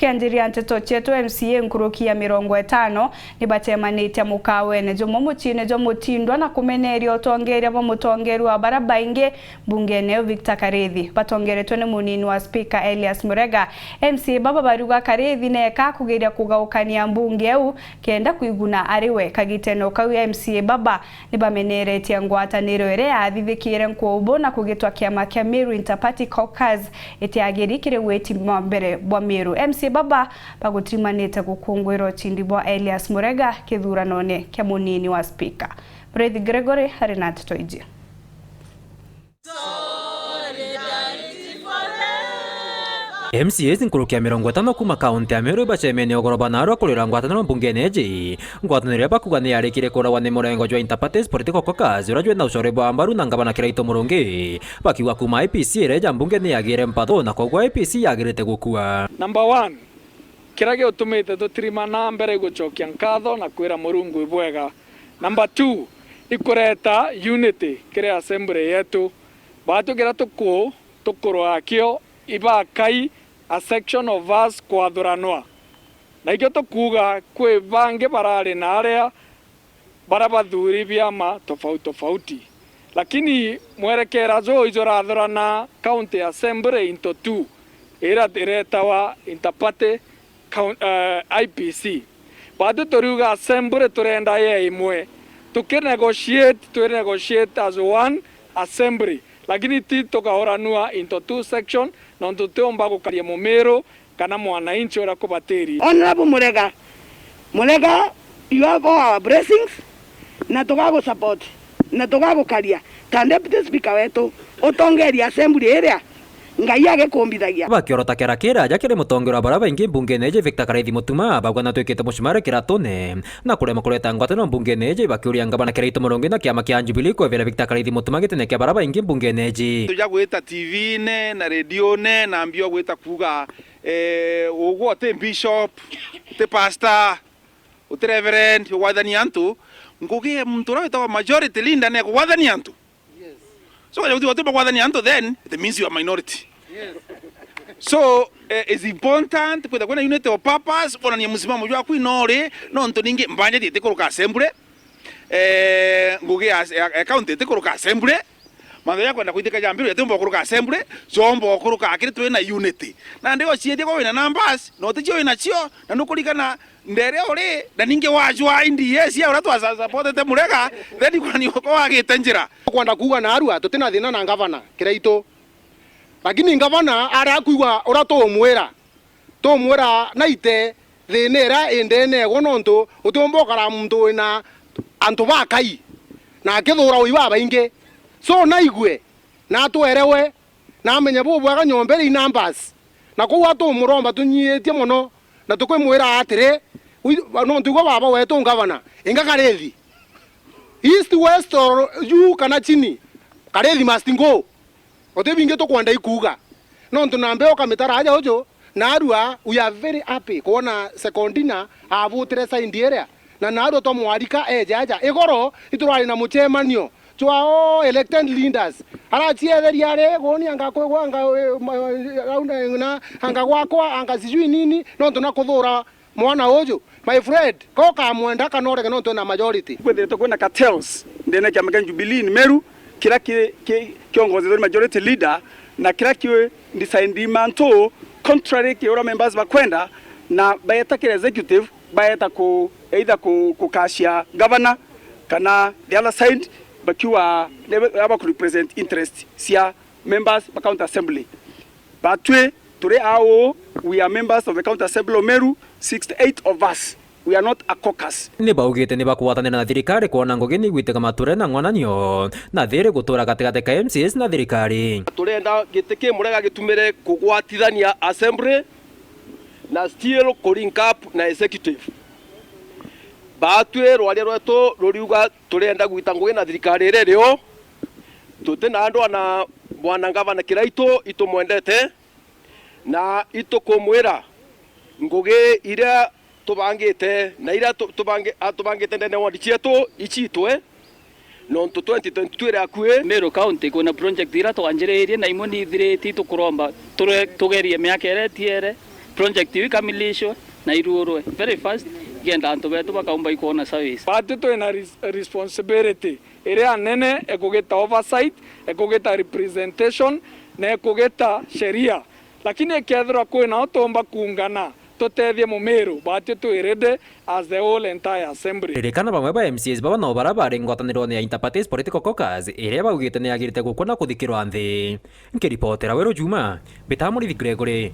tukianjiria nteto chetu MCA nkuruki ya 50 ni batemanite mukawene jo momuchine jo mutindwa na kumeneria otongeria bo mutongeru wa barabainge bungene Victor Karethi batongeretwe ne munini wa speaker Elias Murega. MCA baba baruga Karethi neka kugeria kugaukania mbunge eu kenda kuiguna ariwe kagiteno kawi MCA baba ni bameneretie ngwataniro ere yathithikire nkubo na kugitwa kiama kia Meru Interparty Caucus etiagirikire weti mbere bwa Meru. MCA baba bagutimanite gukungwira chindi bwa Elias Murega kithuranone kia munini wa speaker. Brethi Gregory Harinat Toiji. MCA nkurukia 50 kuma kaunti ya Meru bachemene ogoroba naro kulira ngwataniro mbungene eji ngwataniro bakugane yarikire kurawa ne murengo jwa Interparty Political Caucus urajwe na ushore bwa Ambaru na ngabana Kiraito Murungi bakiwa kuma IPC reja mbungene yagire mpatho na kogwa IPC yagirite gukua. Number 1 kirage utumite tutirima na mbere gucokia nkatho na kwira Murungu ibwega. Number 2 ikureta unity kire assembly yetu batugira tukuru akio ibakai a section of us kwathuranoa na ikyo tukuga kwi bange barari na aria barabathuri biama tofauti lakini mwerekera zo izorathurana county assembly into 2 ira diretawa Interparty IPC bado turuga assembly turenda ye imwe tukinegotiate as one assembly lakini ti tukahoranua into 2 section na tutomba gukaria mumero kana mwananchi ora kubateri. Honorable Murega, you have all our blessings na tukago support na tukago karia ta deputy speaker wetu utongeria assembly area ngai yake kumbithagia bakiorota kerakera jakire mutongero baraba ingi mbungene eje Victor Karethi mutuma bagwana twikite mushimare kiratone na kurema kureta ngwatano mbungene eje bakiuria ngabana Kiraito Murungi na kiama kia Jubilee kwevera Victor Karethi mutuma gitene kia baraba ingi mbungene eje tuja gwita TV ne na radio ne na ambio gwita kuga ugo te bishop te pastor te reverend wathani antu ngugie mtu rawita majority linda ne wathani antu. So when you want to wathani antu then it means you are minority. Yes. So it's important kwa kuna unity of purpose bona ni msimamo jwa kwinore no nto ningi mbanje tete kuruka assembly ngugi account tete kuruka assembly mando yakwa na kuitika jambiru yatumbo kuruka assembly zombo kuruka akiri twe na unity na ndiko chiete kwa wina numbers no ticho ina chio na nukulikana ndere ore na ninge wajwa indi yes ya uratu support te Murega then kwani ko wagitanjira kwanda kuwa na arua tutina thina na ngavana Kiraito lakini ngavana ara kuigwa urato mwera naite thinera indene gononto utombokara muntu ina antu bakai na kithura uiwa bainge so naigwe na twerewe na menye bubwaga nyombere numbers na ko watu muromba tunyietie muno na tukwimwira atire no ntugo baba wetu ngavana inga Karethi east west or you kana chini Karethi must go otebinge to kwanda ikuga no ntunambe okamitara aja ojo na arua we are very happy kuona secondina avutire side area na naro to mwarika aja igoro iturali na muchemanio twao elected leaders ara chiederia re goni anga kwegwa anga anga gwakwa anga sijui nini no tunakuthura mwana ojo my friend ko ka mwenda kanore no tuna majority kwende to kwenda cartels ndene kya magan Jubilee ni Meru kila kiongozi wa majority leader na kila kiwe design manto contrary kiora members bakwenda na bayeta kile executive bayeta ku either ku kashia governor kana the other side bakiwa aba ku represent interest sia members ba county assembly batwe tore awo we are members of the county assembly of Meru 68 of us. We are not a caucus. Ni baugite ni bakuwatanira na thirikari kuona ngugi ni gwitega mature na ngwananio na thire gutura gategate ka MCAs na thirikari. Turenda giteke Murega gitumire kugwatithania assembly na still link up na executive. Batwe rwari rwetu ruriuga turenda gwita ngugi na thirikari rero tutena andu ana bwana ngavana Kiraito itumwendete na itukumwira ngugi ira tubangite na ira tubangite ndene wadi chietu ichitwe no 2022 akue Meru County kuna project ira twanjirerie na imwe ni thireti tukuromba tugerie miaka ere tiere project hiyo ikamilishwe na iruorwe very fast genda antu betu bakaumba ikuona service. Batu twina responsibility iria nene ekugita oversight, ekugita representation na ekugita sheria, lakini ekethirwa kwina utomba kuungana tutethie mumiru batu twirede as the whole entire assembly. Ririkana bamwe ba MCAs baba no bara bari ngwataniro ya Interparties Political Caucus iria baugite ni agirite gukona kuthikirwa nthi. Nkiripotera Wero Juma, Bitamuri Gregory.